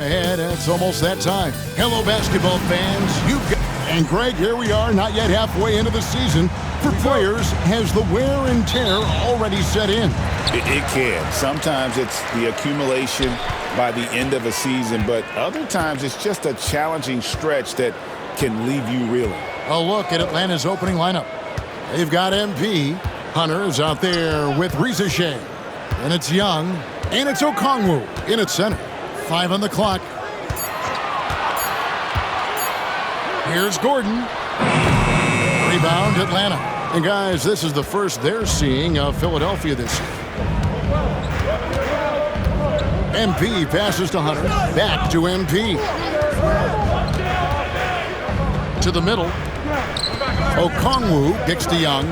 And it's almost that time. Hello, basketball fans. And Greg, here we are, not yet halfway into the season. For players, has the wear and tear already set in? It can. Sometimes it's the accumulation by the end of a season, but other times it's just a challenging stretch that can leave you reeling. A look at Atlanta's opening lineup. They've got MP. Hunter is out there with Risache. And it's Young. And it's Okongwu in its center. 5 on the clock. Here's Gordon. Rebound, Atlanta. And guys, this is the first they're seeing of Philadelphia this year. MP passes to Hunter. Back to MP. To the middle. Okongwu kicks to Young.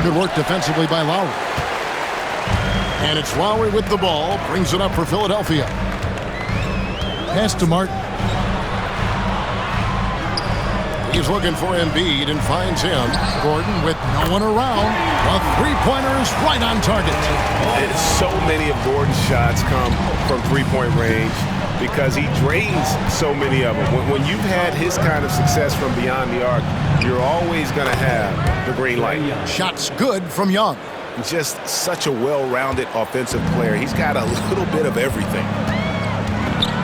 Good work defensively by Lowry. And it's Lowry with the ball. Brings it up for Philadelphia. Pass to Martin. He's looking for Embiid and finds him. Gordon with no one around. A three-pointer is right on target. And so many of Gordon's shots come from three-point range because he drains so many of them. When you've had his kind of success from beyond the arc, you're always going to have the green light. Shots good from Young. Just such a well-rounded offensive player. He's got a little bit of everything.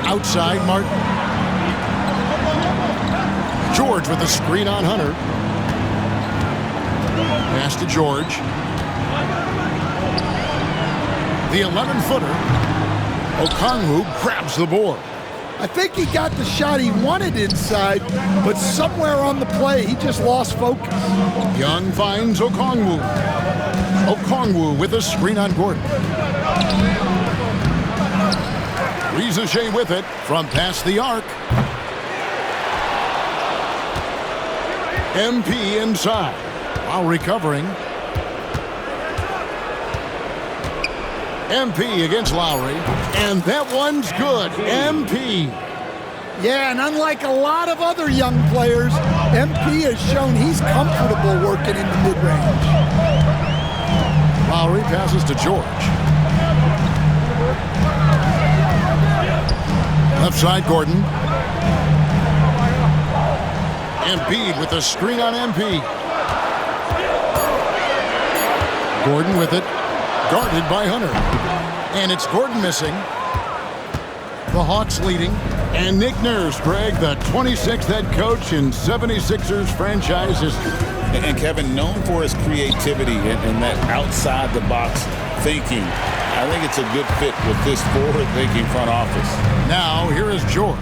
Outside, Martin. George with a screen on Hunter. Pass to George. The 11-footer. Okongwu grabs the board. I think he got the shot he wanted inside, but somewhere on the play, he just lost focus. Young finds Okongwu. Okongwu with a screen on Gordon. Risache with it from past the arc. MP inside while recovering. MP against Lowry. And that one's good. MP. Yeah, and unlike a lot of other young players, MP has shown he's comfortable working in the mid-range. Lowry passes to George. Left side, Gordon. Embiid with a screen on MP. Gordon with it. Guarded by Hunter. And it's Gordon missing. The Hawks leading. And Nick Nurse, Greg, the 26th head coach in 76ers franchise history. And Kevin, known for his creativity and that outside-the-box thinking, I think it's a good fit with this forward-thinking front office. Now, here is George.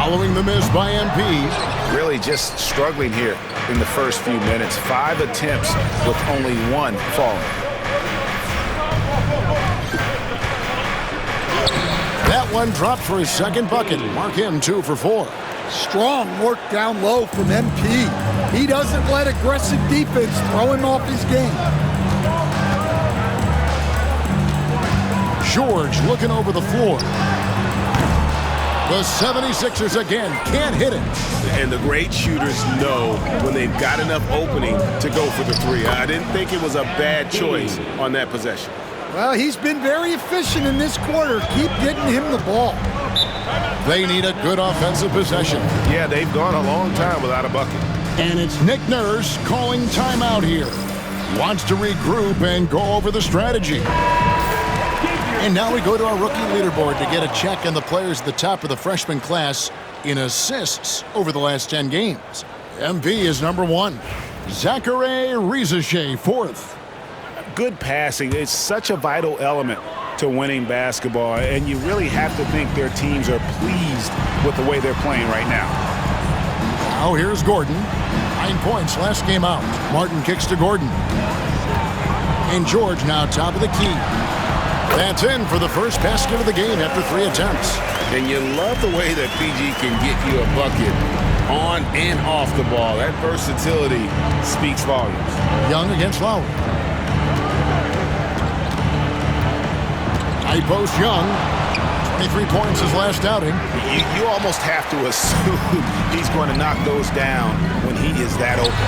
Following the miss by MP. Really just struggling here in the first few minutes. 5 attempts with only 1 falling. That one dropped for his second bucket. Mark him 2 for 4. Strong work down low from MP. He doesn't let aggressive defense throw him off his game. George looking over the floor. The 76ers again can't hit it. And the great shooters know when they've got enough opening to go for the three. I didn't think it was a bad choice on that possession. Well, he's been very efficient in this quarter. Keep getting him the ball. They need a good offensive possession. Yeah, they've gone a long time without a bucket. And it's Nick Nurse calling timeout here. Wants to regroup and go over the strategy. And now we go to our rookie leaderboard to get a check on the players at the top of the freshman class in assists over the last 10 games. MP is number 1. Zaccharie Risache, 4th. Good passing is such a vital element to winning basketball, and you really have to think their teams are pleased with the way they're playing right now. Now here's Gordon. 9 points last game out. Martin kicks to Gordon. And George now top of the key. That's in for the first basket of the game after 3 attempts. And you love the way that PG can get you a bucket on and off the ball. That versatility speaks volumes. Young against Lowry. High post Young. 23 points his last outing. You almost have to assume he's going to knock those down when he is that open.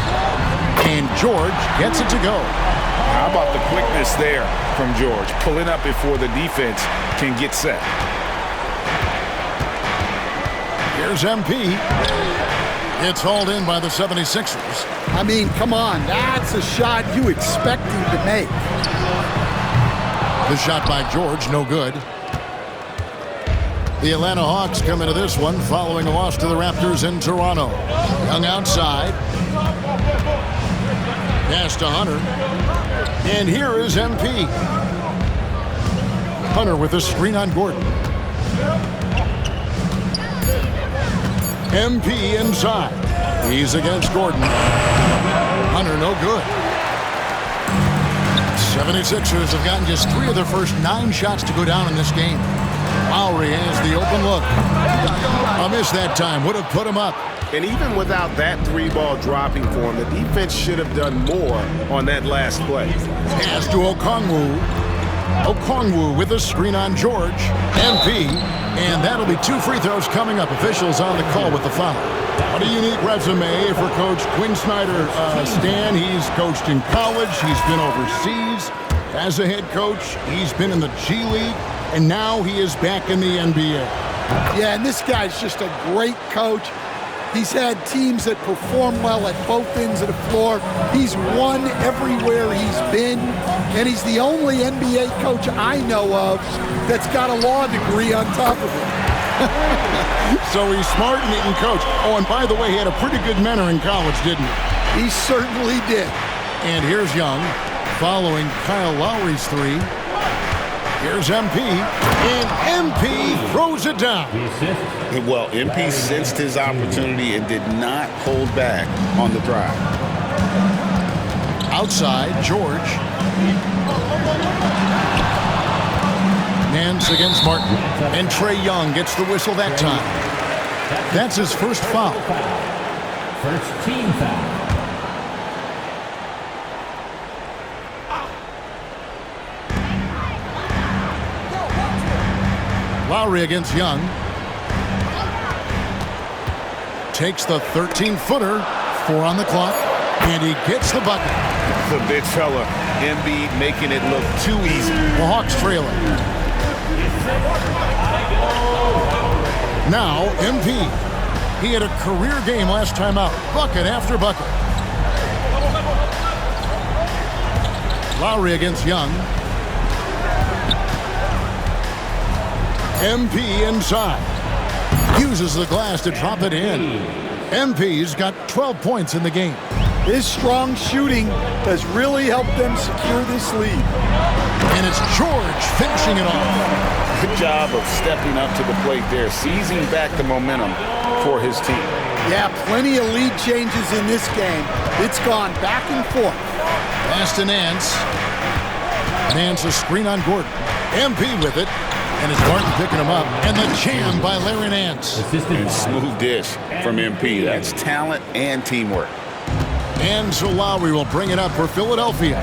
And George gets it to go. How about the quickness there from George, pulling up before the defense can get set. Here's MP. It's hauled in by the 76ers. I mean, come on, that's a shot you expect him to make. The shot by George, no good. The Atlanta Hawks come into this one following a loss to the Raptors in Toronto. Young outside. Pass to Hunter. And here is MP. Hunter with a screen on Gordon. MP inside. He's against Gordon. Hunter, no good. 76ers have gotten just 3 of their first 9 shots to go down in this game. Lowry has the open look. A miss that time. Would have put him up. And even without that 3-ball dropping for him, the defense should have done more on that last play. Pass to Okongwu. Okongwu with a screen on George. MP. And that'll be 2 free throws coming up. Officials on the call with the foul. What a unique resume for Coach Quinn Snyder. Stan, he's coached in college. He's been overseas as a head coach. He's been in the G League. And now he is back in the NBA. Yeah, and this guy's just a great coach. He's had teams that perform well at both ends of the floor. He's won everywhere he's been. And he's the only NBA coach I know of that's got a law degree on top of it. So he's smart and he can coach. Oh, and by the way, he had a pretty good mentor in college, didn't he? He certainly did. And here's Young following Kyle Lowry's 3. Here's MP, and MP throws it down. Well, MP sensed his opportunity and did not hold back on the drive. Outside, George. Nance against Martin. And Trae Young gets the whistle that time. That's his first foul. First team foul. Lowry against Young. Takes the 13-footer. 4 on the clock. And he gets the bucket. The big fella, Embiid, making it look too easy. The Hawks trailing. Now, MP. He had a career game last time out. Bucket after bucket. Lowry against Young. MP inside. Uses the glass to drop it in. MP's got 12 points in the game. His strong shooting has really helped them secure this lead. And it's George finishing it off. Good job of stepping up to the plate there, seizing back the momentum for his team. Yeah, plenty of lead changes in this game. It's gone back and forth. Pass to Nance. Nance a screen on Gordon. MP with it. And it's Martin picking him up. And the jam by Larry Nance. And smooth dish from MP. That's talent and teamwork. And so Lowry will bring it up for Philadelphia.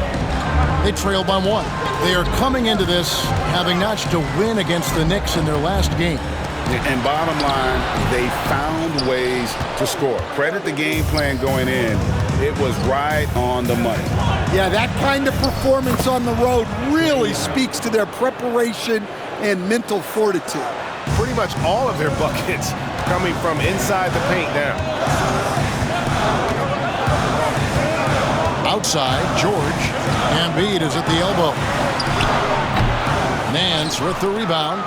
They trail by 1. They are coming into this having notched a win against the Knicks in their last game. And bottom line, they found ways to score. Credit the game plan going in. It was right on the money. Yeah, that kind of performance on the road really speaks to their preparation and mental fortitude. Pretty much all of their buckets coming from inside the paint now. Outside, George. Embiid is at the elbow. Nance with the rebound.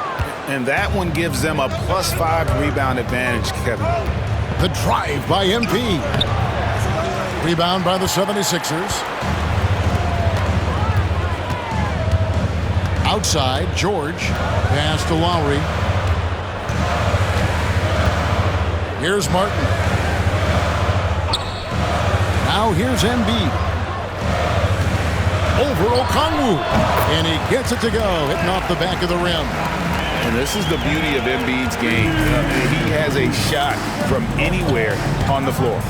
And that one gives them a +5 rebound advantage, Kevin. The drive by MP. Rebound by the 76ers. Outside, George. Pass to Lowry. Here's Martin. Now here's Embiid. Over Okongwu. And he gets it to go, hitting off the back of the rim. And this is the beauty of Embiid's game. He has a shot from anywhere on the floor.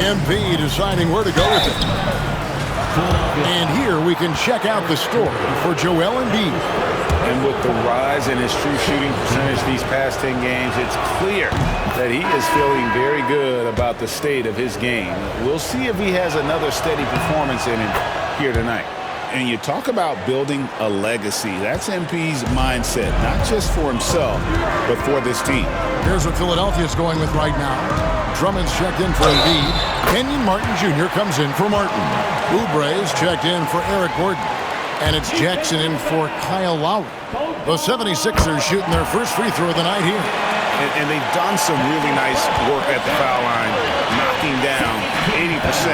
Embiid deciding where to go with it. And here we can check out the story for Joel Embiid. And with the rise in his true shooting percentage these past 10 games, it's clear that he is feeling very good about the state of his game. We'll see if he has another steady performance in him here tonight. And you talk about building a legacy. That's MP's mindset, not just for himself, but for this team. Here's what Philadelphia's going with right now. Drummond's checked in for Embiid. Kenyon Martin Jr. comes in for Martin. Oubre's checked in for Eric Gordon. And it's Jackson in for Kyle Lowry. The 76ers shooting their first free throw of the night here. And they've done some really nice work at the foul line, knocking down 80%.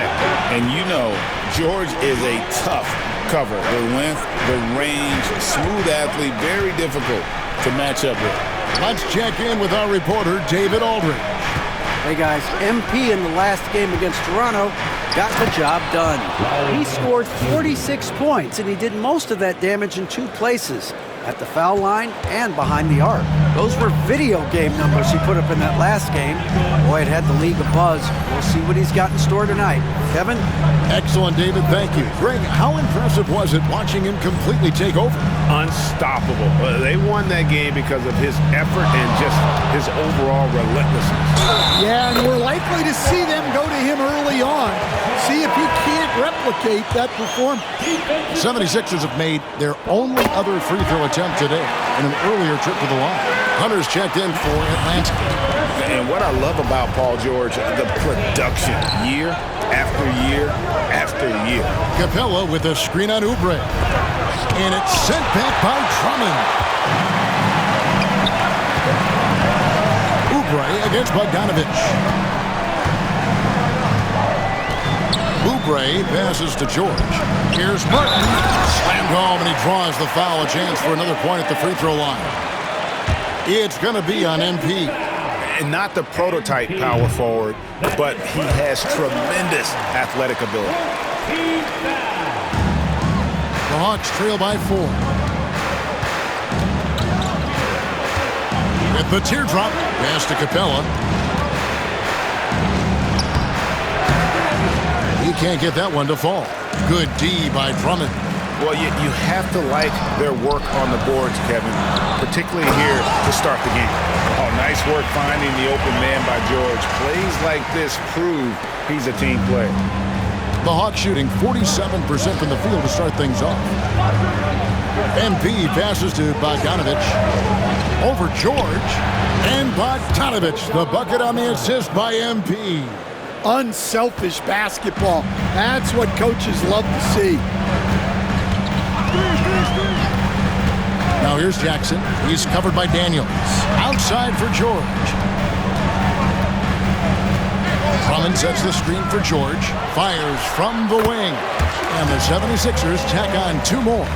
And you know, George is a tough cover. The length, the range, smooth athlete, very difficult to match up with. Let's check in with our reporter, David Aldridge. Hey guys, MP in the last game against Toronto got the job done. He scored 46 points, and he did most of that damage in 2 places, at the foul line and behind the arc. Those were video game numbers he put up in that last game. Boy, it had the league abuzz. We'll see what he's got in store tonight. Kevin? Excellent, David. Thank you. Greg, how impressive was it watching him completely take over? Unstoppable. They won that game because of his effort and just his overall relentlessness. Yeah, and we're likely to see them go to him early on. See if he can't replicate that performance. 76ers have made their only other free throw attempt today in an earlier trip to the line. Hunter's checked in for Atlanta. And what I love about Paul George, the production, year after year after year. Capella with a screen on Oubre. And it's sent back by Drummond. Oubre against Bogdanovich. Oubre passes to George. Here's Martin. Slammed home, and he draws the foul. A chance for another point at the free throw line. It's going to be on MP. And not the prototype power forward, but he has tremendous athletic ability. The Hawks trail by 4. With the teardrop, pass to Capella. He can't get that one to fall. Good D by Drummond. Well, you have to like their work on the boards, Kevin, particularly here to start the game. Oh, nice work finding the open man by George. Plays like this prove he's a team player. The Hawks shooting 47% from the field to start things off. MP passes to Bogdanovich. Over George. And Bogdanovich, the bucket on the assist by MP. Unselfish basketball. That's what coaches love to see. Now here's Jackson. He's covered by Daniels. Outside for George. Drummond sets the screen for George. Fires from the wing. And the 76ers tack on 2 more.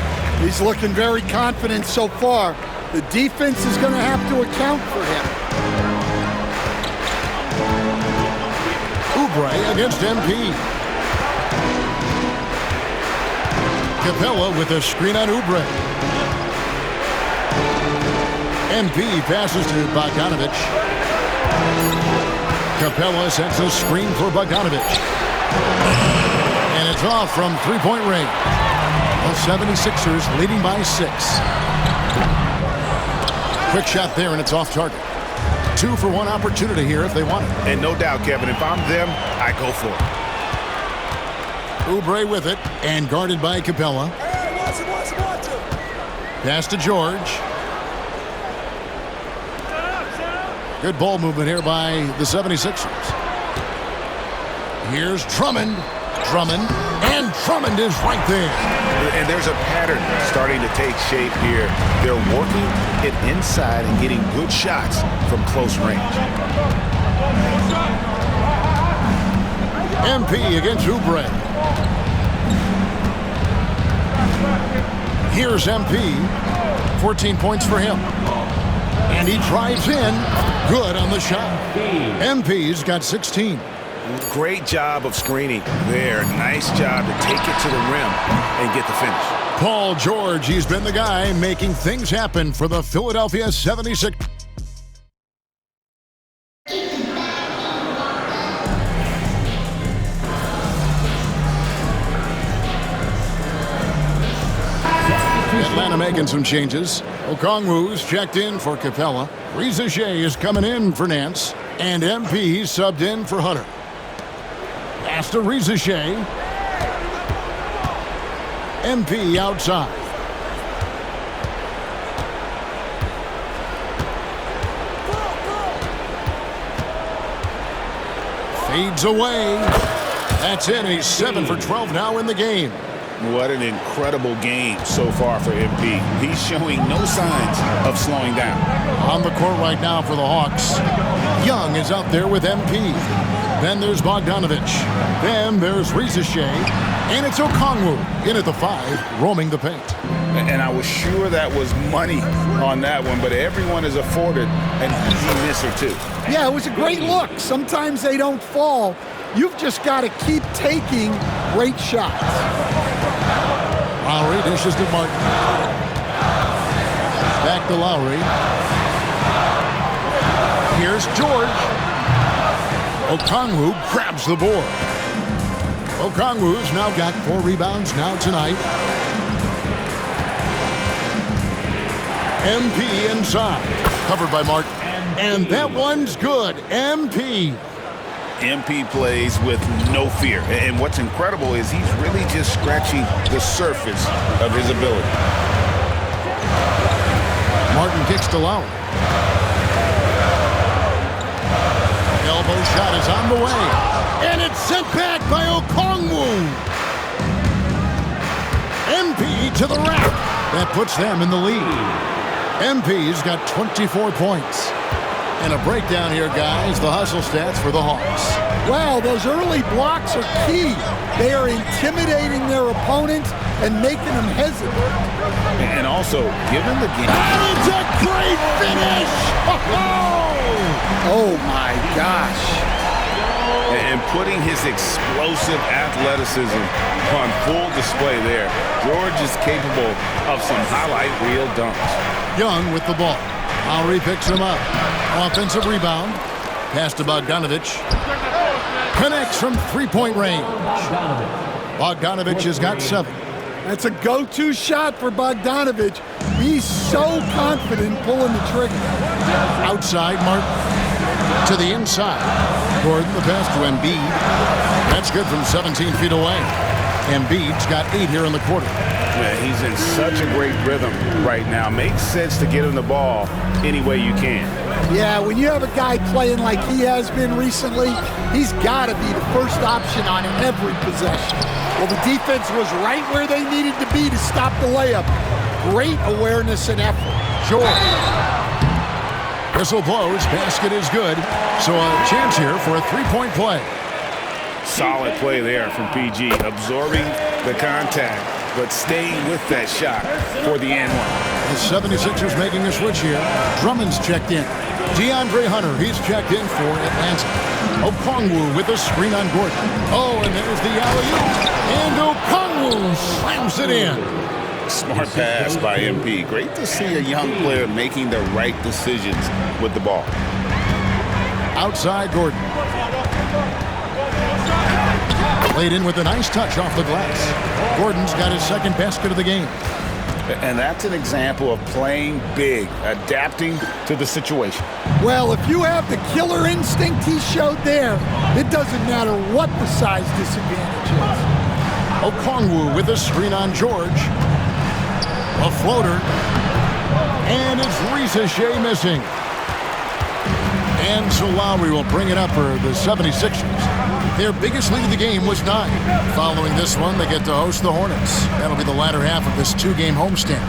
He's looking very confident so far. The defense is going to have to account for him. Oubre against MP. Capella with a screen on Oubre. MP passes to Bogdanovich. Capella sets a screen for Bogdanovich. And it's off from three-point range. The 76ers leading by 6. Quick shot there, and it's off target. 2 for 1 opportunity here if they want it. And no doubt, Kevin, if I'm them, I go for it. Oubre with it, and guarded by Capella. Pass to George. Good ball movement here by the 76ers. Here's Drummond. And Drummond is right there. And there's a pattern starting to take shape here. They're working it inside and getting good shots from close range. MP against Oubre. Here's MP. 14 points for him. And he drives in. Good on the shot. MP's got 16. Great job of screening there. Nice job to take it to the rim and get the finish. Paul George, he's been the guy making things happen for the Philadelphia 76ers. Atlanta making some changes. Okongwu's checked in for Capella. Riza is coming in for Nance. And MP subbed in for Hunter. Pass to Riza. MP outside. Fades away. That's it. He's 7 for 12 now in the game. What an incredible game so far for MP. He's showing no signs of slowing down. On the court right now for the Hawks. Young is out there with MP. Then there's Bogdanovich. Then there's Riza. And it's Okongwu in at the 5, roaming the paint. And I was sure that was money on that one, but everyone is afforded an easy miss or two. Yeah, it was a great look. Sometimes they don't fall. You've just got to keep taking great shots. Lowry dishes to Martin. Back to Lowry. Here's George. Okongwu grabs the board. Okongwu's now got 4 rebounds now tonight. MP inside. Covered by Martin. And that one's good. MP. MP plays with no fear. And what's incredible is he's really just scratching the surface of his ability. Martin kicks to Lowry. Elbow shot is on the way. And it's sent back by Okongwu. MP to the rack. That puts them in the lead. MP's got 24 points. And a breakdown here, guys. The hustle stats for the Hawks. Well, those early blocks are key. They are intimidating their opponents and making them hesitant. And also, given the game. And it's a great finish! Oh my gosh. And putting his explosive athleticism on full display there. George is capable of some highlight reel dunks. Young with the ball. Lowry picks him up. Offensive rebound. Pass to Bogdanovich. Connects from three-point range. Bogdanovich has got 7. That's a go-to shot for Bogdanovich. He's so confident pulling the trigger. Outside, Martin. To the inside. Gordon, the pass to Embiid. That's good from 17 feet away. Embiid's got 8 here in the quarter. Man, he's in such a great rhythm right now. Makes sense to get him the ball any way you can. Yeah, when you have a guy playing like he has been recently, he's got to be the first option on every possession. Well, the defense was right where they needed to be to stop the layup. Great awareness and effort. Jordan. Whistle blows. Basket is good. So a chance here for a three-point play. Solid play there from PG. Absorbing the contact, but staying with that shot for the and one. The 76ers making a switch here. Drummond's checked in. DeAndre Hunter, he's checked in for Atlanta. Okongwu with a screen on Gordon. Oh, and there's the alley-oop. And Okongwu slams it in. Smart pass by MP. Great to see a young player making the right decisions with the ball. Outside Gordon. Played in with a nice touch off the glass. Gordon's got his second basket of the game. And that's an example of playing big, adapting to the situation. Well, if you have the killer instinct he showed there, it doesn't matter what the size disadvantage is. Okongwu with a screen on George. A floater. And it's Riza missing. And so Lowry will bring it up for the 76ers. Their biggest lead of the game was 9. Following this one, they get to host the Hornets. That'll be the latter half of this 2-game homestand.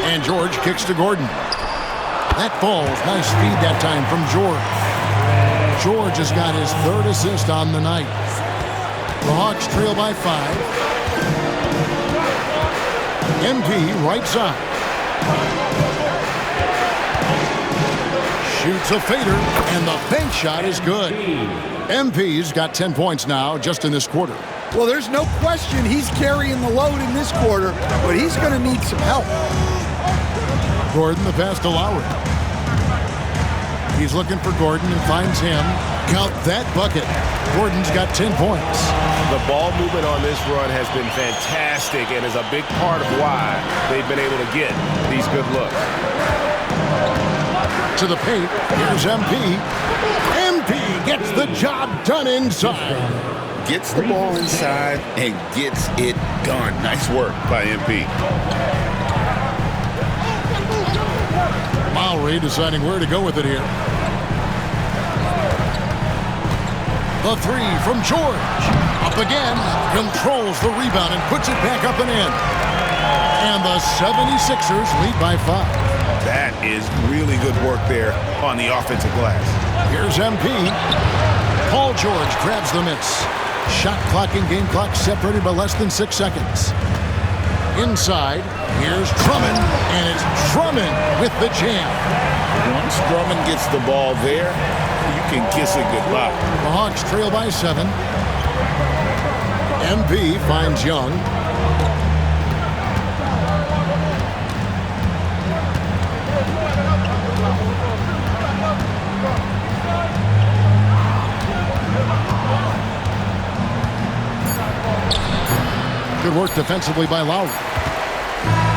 And George kicks to Gordon. That falls. Nice feed that time from George. George has got his 3rd assist on the night. The Hawks trail by 5. MP right side. Shoots a fader, and the bank shot is good. MP's got 10 points now just in this quarter. Well, there's no question he's carrying the load in this quarter, but he's going to need some help. Gordon, the pass to Lowry. He's looking for Gordon and finds him. Count that bucket. Gordon's got 10 points. The ball movement on this run has been fantastic and is a big part of why they've been able to get these good looks. To the paint. Here's MP. MP gets the job done inside. Gets the ball inside and gets it done. Nice work by MP. Lowry deciding where to go with it here. The three from George. Up again. Controls the rebound and puts it back up and in. And the 76ers lead by 5. That is really good work there on the offensive glass. Here's MP. Paul George grabs the miss. Shot clock and game clock separated by less than 6 seconds. Inside, here's Drummond, and it's Drummond with the jam. Once Drummond gets the ball there, you can kiss it goodbye. The Hawks trail by 7. MP finds Young. Good work defensively by Lowry.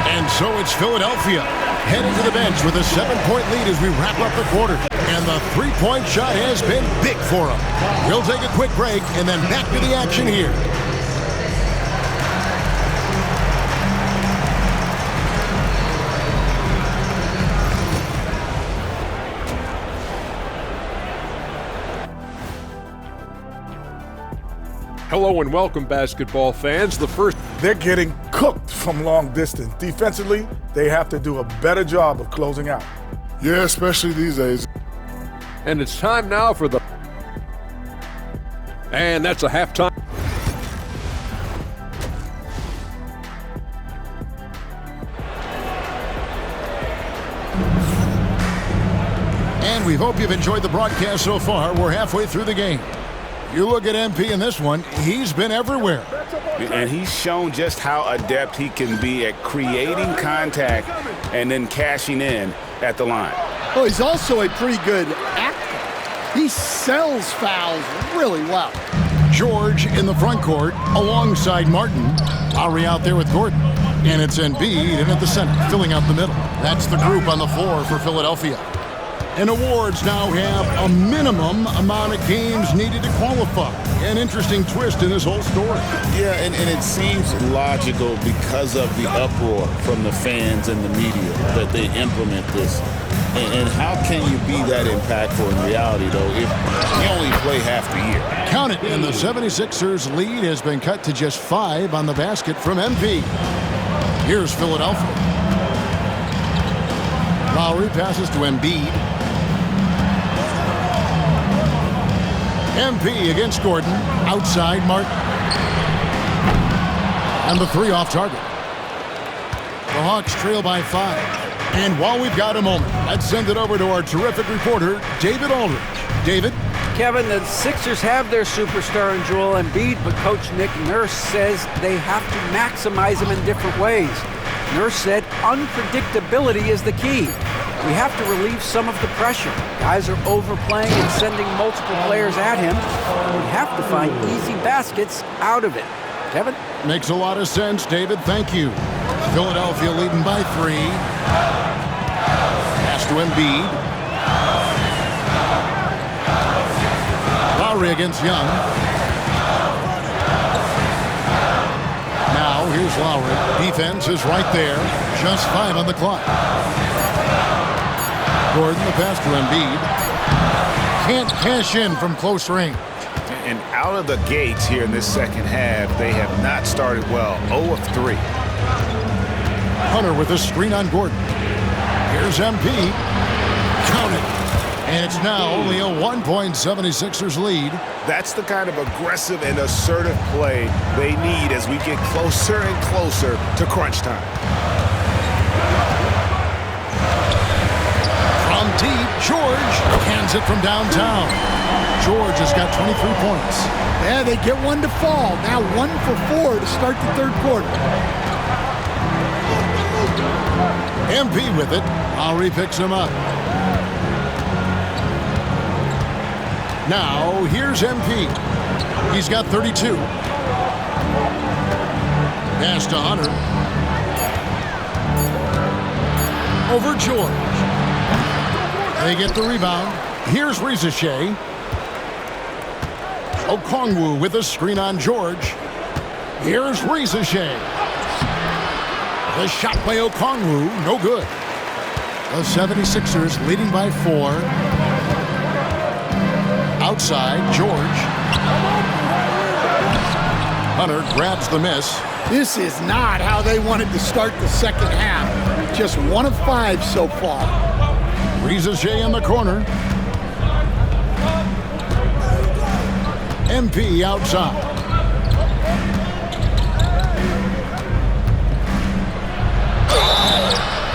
And so it's Philadelphia heading to the bench with a 7-point lead as we wrap up the quarter. And the three-point shot has been big for them. We'll take a quick break and then back to the action here. Hello and welcome, basketball fans. They're getting cooked from long distance. Defensively, they have to do a better job of closing out. Yeah, especially these days. And it's time now for the... And that's a halftime. And we hope you've enjoyed the broadcast so far. We're halfway through the game. You look at MP in this one, he's been everywhere. And he's shown just how adept he can be at creating contact and then cashing in at the line. Oh, he's also a pretty good actor. He sells fouls really well. George in the front court alongside Martin. Lowry out there with Gordon. And it's Embiid in at the center, filling out the middle. That's the group on the floor for Philadelphia. And awards now have a minimum amount of games needed to qualify. An interesting twist in this whole story. Yeah, and it seems logical because of the uproar from the fans and the media that they implement this. And how can you be that impactful in reality, though, if you only play half the year? Count it, and the 76ers lead has been cut to just 5 on the basket from MP. Here's Philadelphia. Lowry passes to Embiid. MP against Gordon. Outside Martin. And the 3 off target. The Hawks trail by 5. And while we've got a moment, let's send it over to our terrific reporter, David Aldridge. David? Kevin, the Sixers have their superstar in Joel Embiid, but Coach Nick Nurse says they have to maximize him in different ways. Nurse said unpredictability is the key. We have to relieve some of the pressure. Guys are overplaying and sending multiple players at him. We have to find easy baskets out of it. Kevin? Makes a lot of sense, David. Thank you. Philadelphia leading by 3. Pass to Embiid. Lowry against Young. Now, here's Lowry. Defense is right there. Just 5 on the clock. Gordon, the pass to Embiid. Can't cash in from close range. And out of the gates here in this second half, they have not started well. 0 of 3. Hunter with a screen on Gordon. Here's MP. Count it. And it's now only a 1.76ers lead. That's the kind of aggressive and assertive play they need as we get closer and closer to crunch time. From deep, George hands it from downtown. George has got 23 points. Yeah, they get one to fall. Now 1 for 4 to start the third quarter. MP with it. Lowry picks him up. Now, here's MP. He's got 32. Pass to Hunter. Over George. They get the rebound. Here's Rizashay. Okongwu with a screen on George. Here's Rizashay. The shot by Okongwu, no good. The 76ers leading by 4. Outside, George. Hunter grabs the miss. This is not how they wanted to start the second half. Just 1 of 5 so far. Rizashay in the corner. MP outside.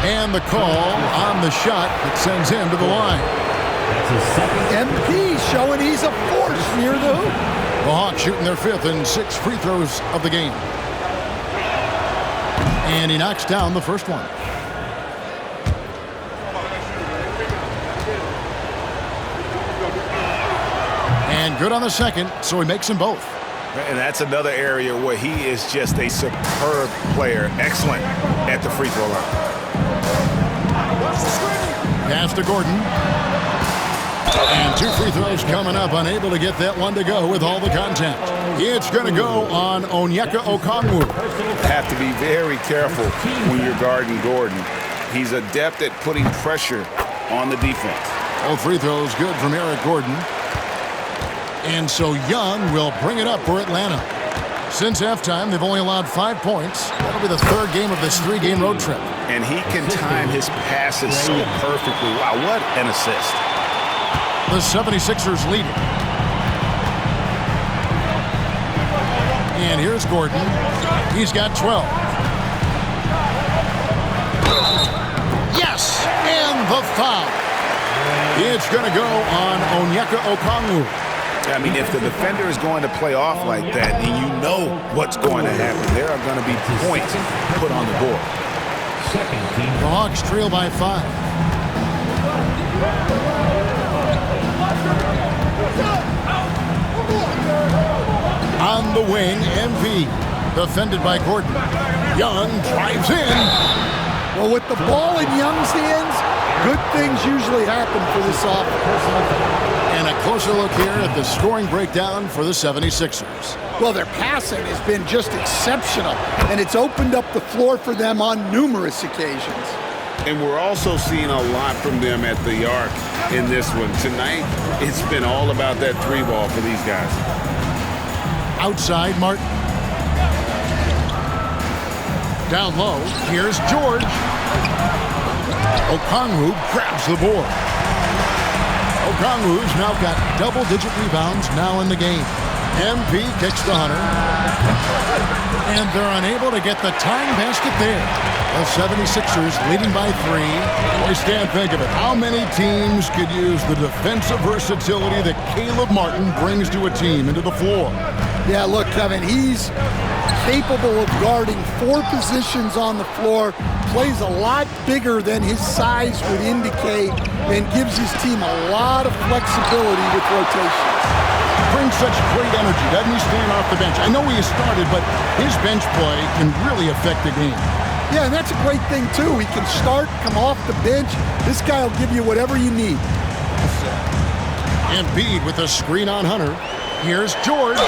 And the call on the shot that sends him to the line. MP showing he's a force near the hoop. The Hawks shooting their 5th and 6th free throws of the game. And he knocks down the first one. And good on the second, so he makes them both. And that's another area where he is just a superb player. Excellent at the free throw line. Pass to Gordon. And 2 free throws coming up, unable to get that one to go with all the contact. It's going to go on Onyeka Okongwu. Have to be very careful when you're guarding Gordon. He's adept at putting pressure on the defense. All free throws good from Eric Gordon. And so Young will bring it up for Atlanta. Since halftime, they've only allowed 5 points. That'll be the 3rd game of this 3-game road trip. And he can time his passes so perfectly. Wow, what an assist. The 76ers lead it. And here's Gordon. He's got 12. Yes! And the foul. It's going to go on Onyeka Okongwu. I mean, if the defender is going to play off like that, and you know what's going to happen, there are going to be points put on the board. The Hawks trail by 5. On the wing, MV, defended by Gordon. Young drives in. Well, with the ball in Young's hands, good things usually happen for this offense. And a closer look here at the scoring breakdown for the 76ers. Well, their passing has been just exceptional, and it's opened up the floor for them on numerous occasions. And we're also seeing a lot from them at the arc in this one. Tonight, it's been all about that 3-ball for these guys. Outside, Martin. Down low, here's George. Okongwu grabs the board. Okongwu's now got double-digit rebounds now in the game. MP kicks to Hunter. And they're unable to get the tying basket there. The 76ers leading by 3. Boy, Stan, think of it. How many teams could use the defensive versatility that Caleb Martin brings to a team into the floor? Yeah, look, Kevin, he's capable of guarding 4 positions on the floor, plays a lot bigger than his size would indicate, and gives his team a lot of flexibility with rotations. Brings such great energy, doesn't he, stand off the bench? I know he has started, but his bench play can really affect the game. Yeah, and that's a great thing, too. He can start, come off the bench. This guy will give you whatever you need. Embiid with a screen on Hunter. Here's George.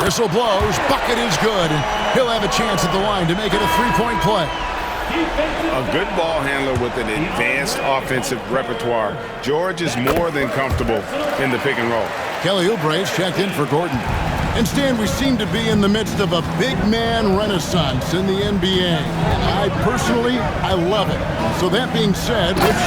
Whistle blows. Bucket is good. And he'll have a chance at the line to make it a 3-point play. A good ball handler with an advanced offensive repertoire. George is more than comfortable in the pick and roll. Kelly Oubre's checked in for Gordon. And Stan, we seem to be in the midst of a big man renaissance in the NBA. And I love it. So that being said, which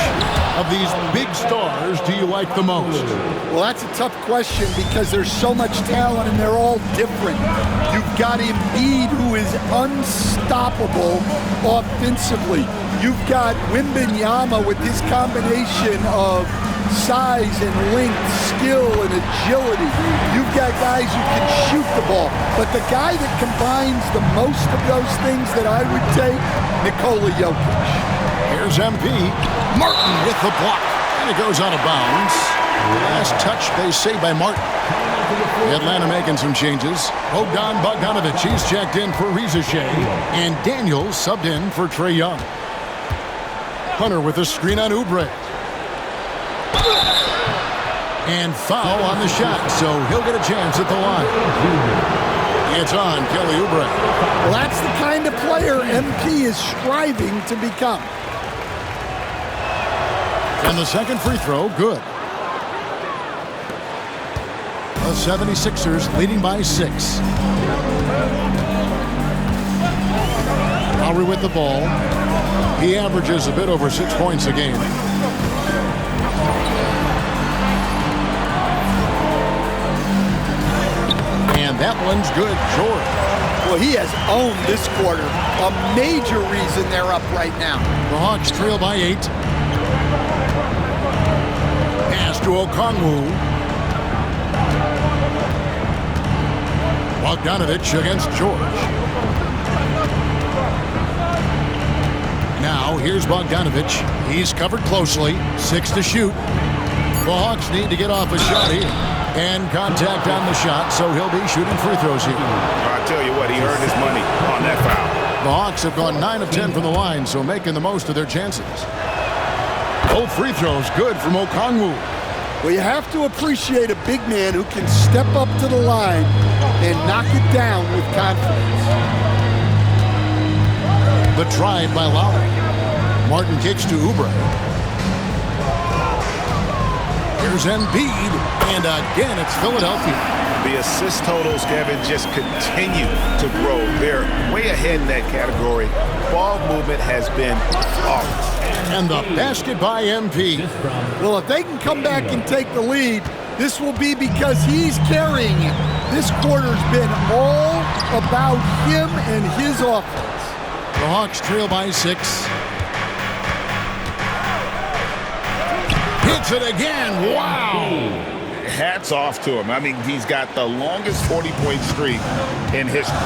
of these big stars do you like the most? Well, that's a tough question because there's so much talent and they're all different. You've got Embiid, who is unstoppable offensively. You've got Wembanyama with his combination of size and length, skill and agility. You've got guys who can shoot the ball. But the guy that combines the most of those things that I would take, Nikola Jokic. Here's MP. Martin with the block. And it goes out of bounds. Last touch, they say, by Martin. Atlanta making some changes. Bogdan Bogdanovic, he's checked in for Rizachet. And Daniels subbed in for Trae Young. Hunter with a screen on Oubre. And foul on the shot, so he'll get a chance at the line. It's on Kelly Oubre. Well, that's the kind of player MP is striving to become. And the second free throw, good. The 76ers leading by 6. Lowry with the ball. He averages a bit over 6 points a game. And that one's good, George. Well, he has owned this quarter. A major reason they're up right now. The Hawks trail by 8. Pass to Okongwu. Bogdanovic against George. Now, here's Bogdanovic. He's covered closely. 6 to shoot. The Hawks need to get off a shot here. And contact on the shot, so he'll be shooting free throws here. I tell you what, he earned his money on that foul. The Hawks have gone 9 of 10 from the line, so making the most of their chances. Both free throws good from Okongwu. Well, you have to appreciate a big man who can step up to the line and knock it down with confidence. The drive by Lowry. Martin kicks to Oubre. Here's Embiid, and again it's Philadelphia. The assist totals, Kevin, just continue to grow. They're way ahead in that category. Ball movement has been flawless. And the basket by MP. Well, if they can come back and take the lead, this will be because he's carrying it. This quarter's been all about him and his offense. The Hawks trail by 6. Hits it again. Wow. Hats off to him. I mean, he's got the longest 40-point streak in history.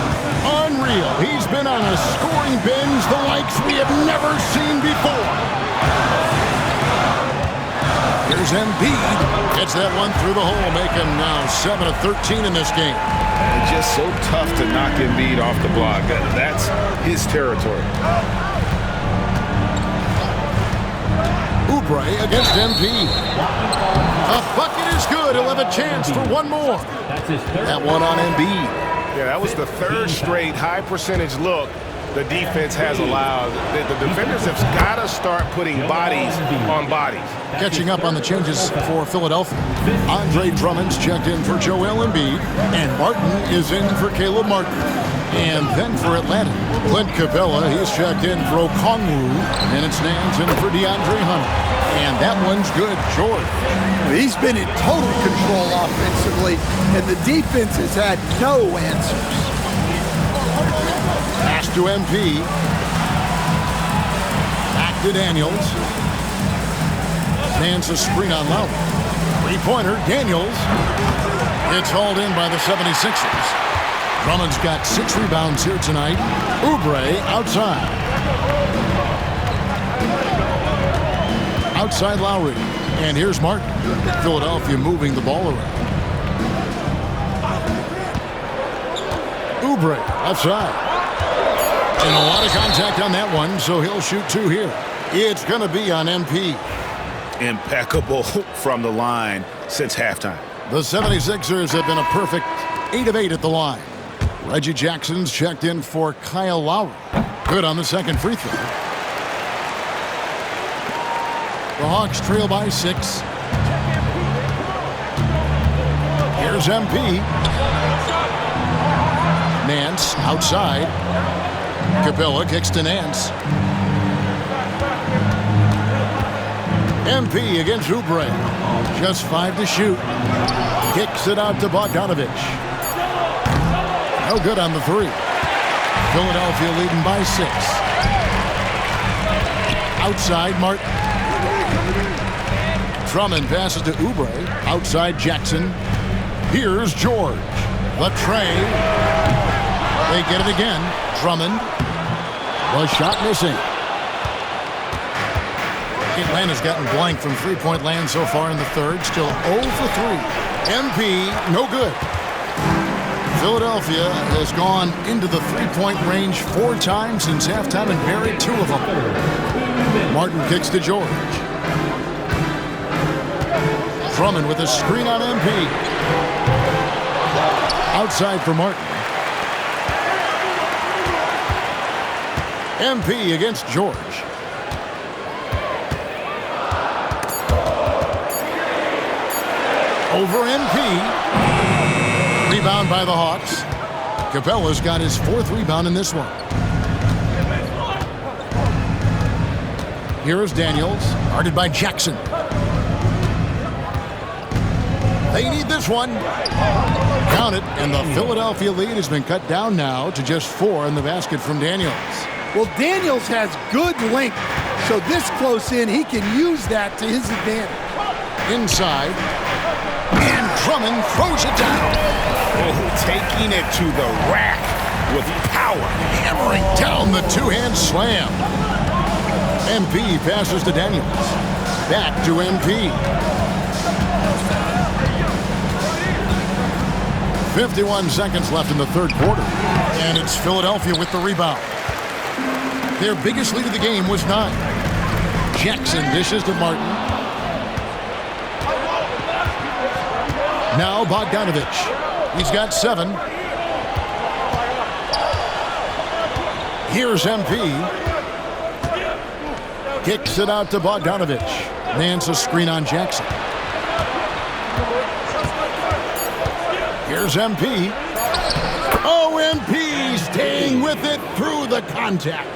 Unreal. He's been on a scoring binge the likes we have never seen before. Here's Embiid. Gets that one through the hole, making now 7 of 13 in this game. It's just so tough to knock Embiid off the block. That's his territory. Oubre against MP. A bucket is good. He'll have a chance for one more. That one on Embiid. Yeah, that was the third straight high percentage look the defense has allowed. The defenders have got to start putting bodies on bodies. Catching up on the changes for Philadelphia. Andre Drummond's checked in for Joel Embiid, and Martin is in for Caleb Martin. And then for Atlanta, Clint Capella, he's checked in for Okongwu, and it's Nance in for DeAndre Hunter. And that one's good, George. He's been in total control offensively, and the defense has had no answers. Pass to MP. Back to Daniels. Nance a screen on Lowry. Three-pointer, Daniels. It's hauled in by the 76ers. Drummond's got 6 rebounds here tonight. Oubre outside. Outside Lowry. And here's Martin. Philadelphia moving the ball around. Oubre outside. And a lot of contact on that one, so he'll shoot 2 here. It's going to be on MP. Impeccable from the line since halftime. The 76ers have been a perfect 8 of 8 at the line. Reggie Jackson's checked in for Kyle Lowry. Good on the second free throw. The Hawks trail by 6. Here's MP. Nance outside. Capella kicks to Nance. MP against Oubre. Just 5 to shoot. Kicks it out to Bogdanovic. No good on the 3. Philadelphia leading by 6. Outside Martin. Drummond passes to Oubre. Outside Jackson. Here's George. The tray. They get it again. Drummond. The shot missing. Atlanta's gotten blank from three-point land so far in the third. Still 0 for 3. MP, no good. Philadelphia has gone into the three-point range 4 times since halftime and buried 2 of them. Martin kicks to George. Drummond with a screen on MP. Outside for Martin. MP against George. Over MP. Rebound by the Hawks. Capella's got his 4th rebound in this one. Here is Daniels, guarded by Jackson. They need this one. Count it, and the Philadelphia lead has been cut down now to just 4 in the basket from Daniels. Well, Daniels has good length, so this close in, he can use that to his advantage. Inside, and Drummond throws it down. Oh, taking it to the rack with power. Hammering down the two-hand slam. MP passes to Daniels. Back to MP. 51 seconds left in the third quarter. And it's Philadelphia with the rebound. Their biggest lead of the game was 9. Jackson dishes to Martin. Now Bogdanovich. He's got 7. Here's MP. Kicks it out to Bogdanovich. Nance a screen on Jackson. Here's MP. Oh, MP staying with it through the contact.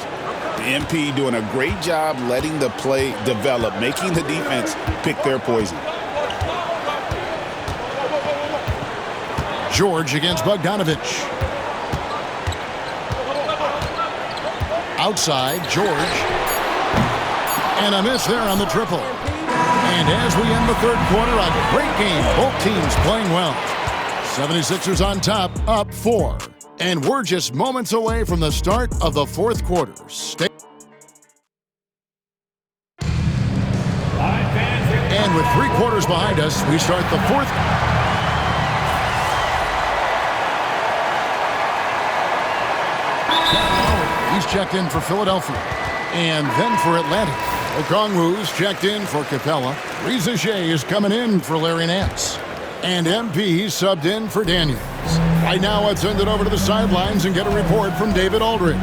MP doing a great job letting the play develop, making the defense pick their poison. George against Bogdanovich. Outside, George. And a miss there on the triple. And as we end the third quarter, a great game. Both teams playing well. 76ers on top, up 4. And we're just moments away from the start of the fourth quarter. And with 3 quarters behind us, we start the fourth. He's checked in for Philadelphia. And then for Atlanta. Okongwu's checked in for Capella. Reza Shea is coming in for Larry Nance. And MP subbed in for Daniels. Right now, let's send it over to the sidelines and get a report from David Aldridge.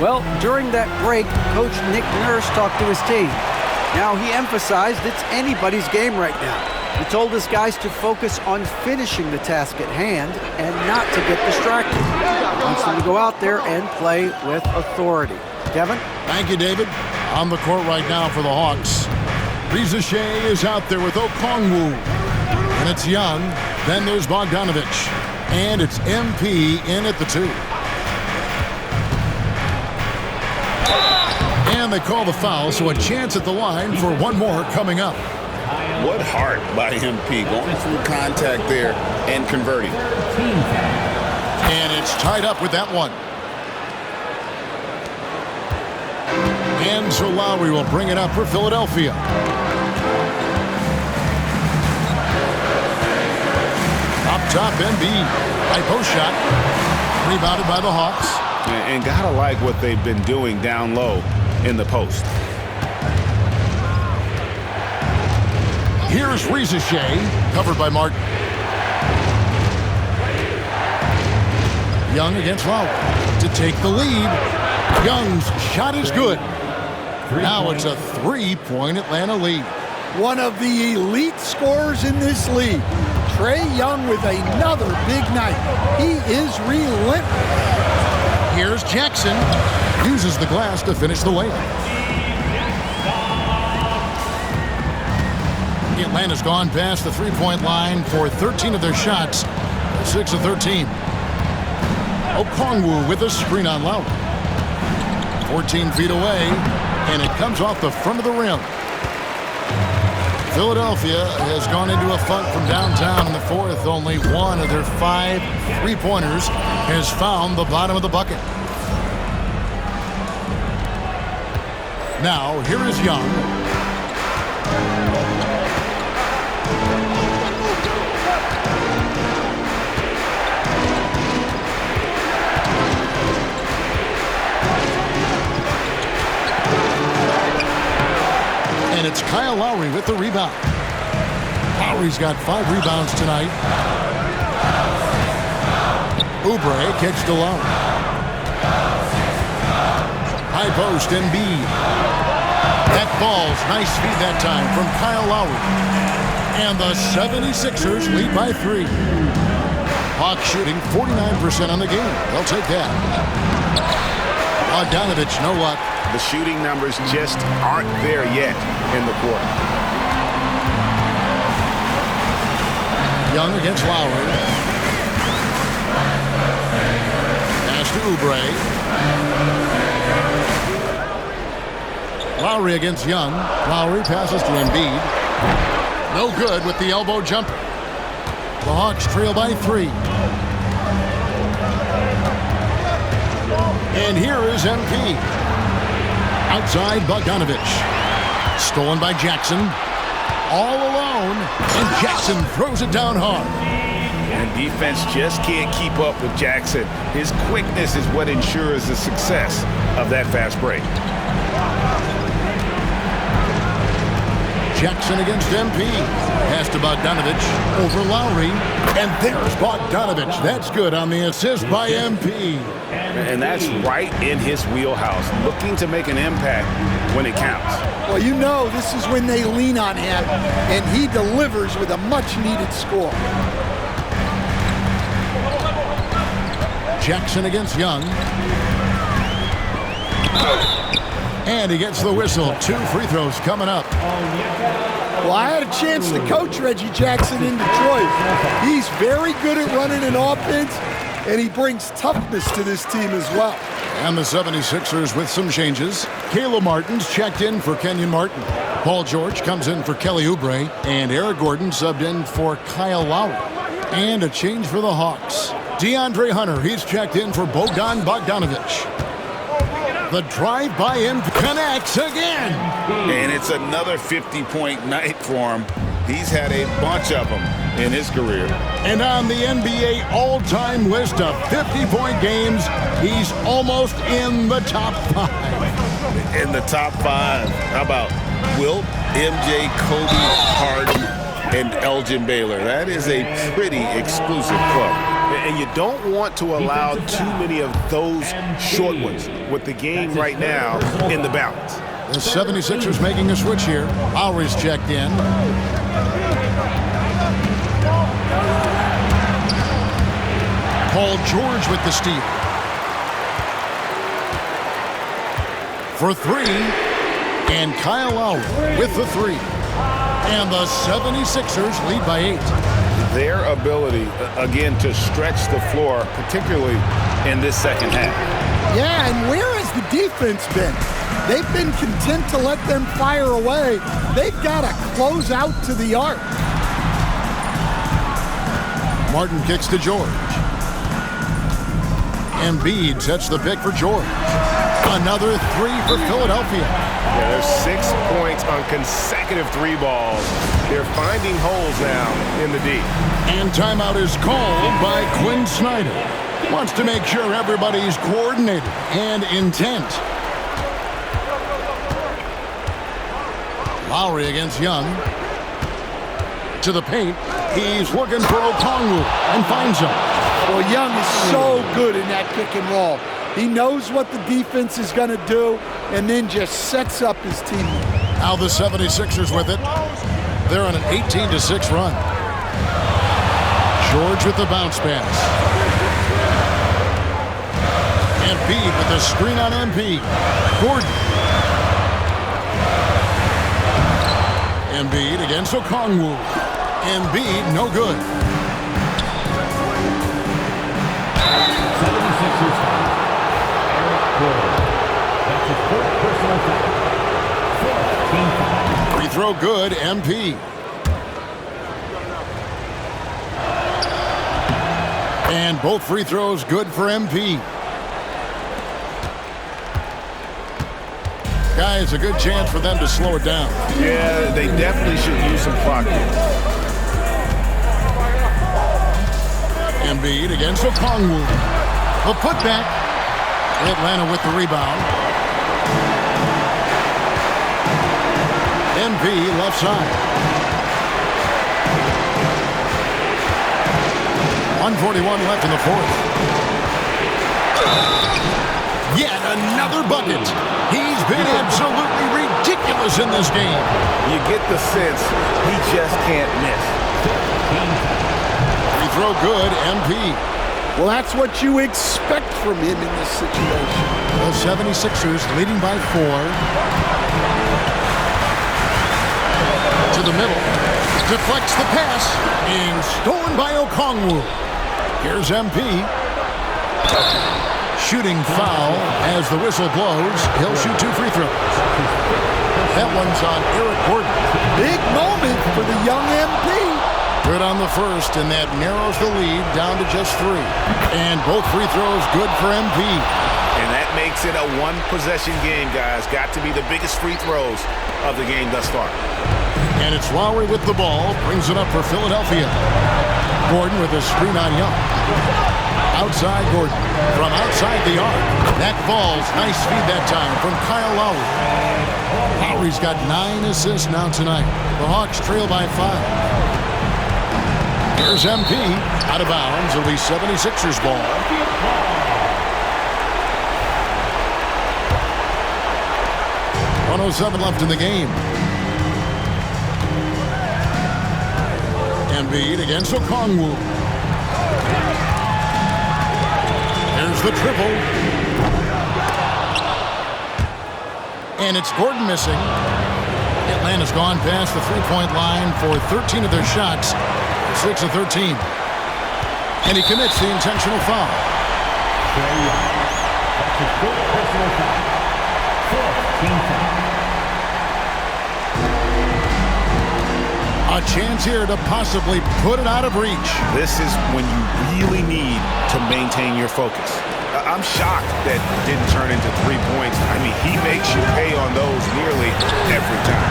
Well, during that break, Coach Nick Nurse talked to his team. Now, he emphasized it's anybody's game right now. He told his guys to focus on finishing the task at hand and not to get distracted. He wants them to go out there and play with authority. Kevin? Thank you, David. On the court right now for the Hawks. Reza Shea is out there with Okongwu. And it's Young. Then there's Bogdanovich. And it's MP in at the 2. And they call the foul, so a chance at the line for one more coming up. What heart by MP, going through contact there and converting. And it's tied up with that one. And so Lowry will bring it up for Philadelphia. Up top, Embiid. High post shot. Rebounded by the Hawks. And gotta like what they've been doing down low in the post. Here's Reza Shea, covered by Martin. Young against Lowry to take the lead. Young's shot is good. Now it's a 3-point Atlanta lead. One of the elite scorers in this league. Trae Young with another big night. He is relentless. Here's Jackson. Uses the glass to finish the layup. Atlanta's gone past the 3-point line for 13 of their shots. 6 of 13. Okongwu with a screen on Lowry. 14 feet away, and it comes off the front of the rim. Philadelphia has gone into a funk from downtown in the fourth. Only one of their 5 3-pointers has found the bottom of the bucket. Now, here is Young. And it's Kyle Lowry with the rebound. Lowry's got 5 rebounds tonight. Oubre kicks to Lowry. High post, Embiid. That ball's nice feed that time from Kyle Lowry. And the 76ers lead by 3. Hawks shooting 49% on the game. They'll take that. Bogdanovich, no luck. The shooting numbers just aren't there yet in the quarter. Young against Lowry. Pass to Oubre. Lowry against Young. Lowry passes to Embiid. No good with the elbow jumper. The Hawks trail by 3. And here is MP. Outside Bogdanovich. Stolen by Jackson. All alone. And Jackson throws it down hard. And defense just can't keep up with Jackson. His quickness is what ensures the success of that fast break. Jackson against MP. Pass to Bogdanovich over Lowry. And there's Bogdanovich. That's good on the assist by MP. And that's right in his wheelhouse, looking to make an impact when it counts. Well, you know this is when they lean on him, and he delivers with a much-needed score. Jackson against Young. And he gets the whistle. 2 free throws coming up. Well, I had a chance to coach Reggie Jackson in Detroit. He's very good at running an offense, and he brings toughness to this team as well. And the 76ers with some changes. Caleb Martin's checked in for Kenyon Martin. Paul George comes in for Kelly Oubre. And Eric Gordon subbed in for Kyle Lowry. And a change for the Hawks. DeAndre Hunter, he's checked in for Bogdan Bogdanovich. The drive by him connects again. And it's another 50-point night for him. He's had a bunch of them in his career. And on the NBA all-time list of 50-point games, he's almost in the top 5. In the top 5. How about Wilt, MJ, Kobe, Harden, and Elgin Baylor? That is a pretty exclusive club. And you don't want to allow too many of those short ones with the game right now in the balance. The 76ers making a switch here. Lowry's checked in. Paul George with the steal. For 3. And Kyle Lowry with the 3. And the 76ers lead by 8. Their ability, again, to stretch the floor, particularly in this second half. Yeah, and where has the defense been? They've been content to let them fire away. They've got to close out to the arc. Martin kicks to George. Embiid sets the pick for George. Another 3 for Philadelphia. Yeah, there's 6 points on consecutive 3 balls. They're finding holes now in the D. And timeout is called by Quinn Snyder. Wants to make sure everybody's coordinated and intent. Lowry against Young. To the paint. He's looking for Okongwu and finds him. Well, Young is so good in that pick and roll. He knows what the defense is going to do and then just sets up his team. Now the 76ers with it. They're on an 18-6 run. George with the bounce pass. Embiid with the screen on MP. Gordon. Embiid against Okongwu. Embiid, no good. 76ers foul. Eric Gordon. That's his 4th personal foul. 4th team foul. Free throw good, MP. And both free throws good for MP. Guy, it's a good chance for them to slow it down. Yeah, they definitely should use some clock here. Embiid against Okongwu. The putback. Atlanta with the rebound. Embiid left side. 1:41 left in the fourth. Yet another bucket. He's been absolutely ridiculous in this game. You get the sense he just can't miss. Free throw good, MP. Well, that's what you expect from him in this situation. The 76ers leading by 4. To the middle. Deflects the pass. And stolen by Okongwu. Here's MP. Shooting foul as the whistle blows. He'll shoot 2 free throws. That one's on Eric Gordon. Big moment for the young MP. Good on the first, and that narrows the lead down to just 3. And both free throws good for MP. And that makes it a one-possession game, guys. Got to be the biggest free throws of the game thus far. And it's Lowry with the ball. Brings it up for Philadelphia. Gordon with a screen on Young. Outside Gordon. From outside the arc. That falls. Nice feed that time from Kyle Lowry. Lowry's got 9 assists now tonight. The Hawks trail by 5. Here's MP. Out of bounds. It'll be 76ers ball. .107 left in the game. Embiid against Okongwu. There's the triple. And it's Gordon missing. Atlanta's gone past the three-point line for 13 of their shots. 6 of 13. And he commits the intentional foul. That's his 4th personal foul. 4th team foul. A chance here to possibly put it out of reach. This is when you really need to maintain your focus. I'm shocked that it didn't turn into 3 points. I mean, he makes you pay on those nearly every time.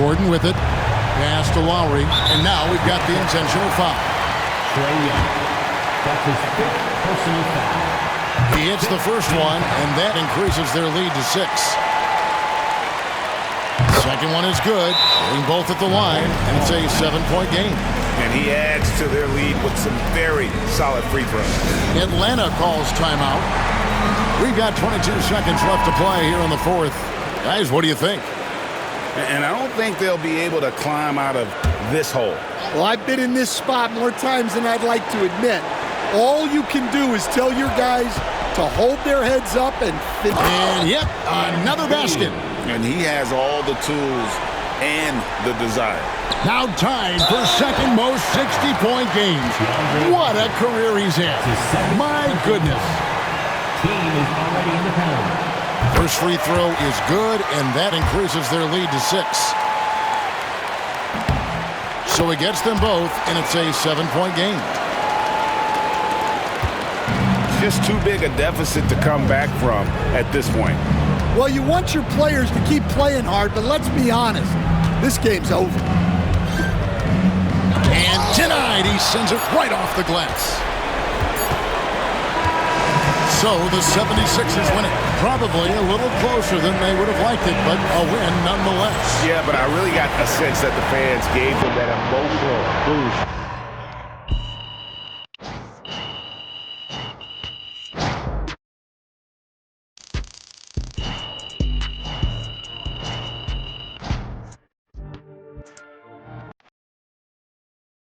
Gordon with it. Pass to Lowry. And now we've got the intentional foul. Trae Young. That's his 5th personal foul. He hits the first one, and that increases their lead to 6. Second one is good. Hitting both at the line, and it's a 7-point game. And he adds to their lead with some very solid free throws. Atlanta calls timeout. We've got 22 seconds left to play here in the fourth. Guys, what do you think? And I don't think they'll be able to climb out of this hole. Well, I've been in this spot more times than I'd like to admit. All you can do is tell your guys to hold their heads up and finish. And yep, another basket. And he has all the tools and the desire. Now tied for second most 60-point games. What a career he's had. My goodness. Team is already in the penalty. First free throw is good, and that increases their lead to 6. So he gets them both, and it's a 7-point game. Just too big a deficit to come back from at this point. Well, you want your players to keep playing hard, but let's be honest. This game's over. And denied. He sends it right off the glass. So the 76ers win it. Probably a little closer than they would have liked it, but a win nonetheless. Yeah, but I really got a sense that the fans gave them that emotional boost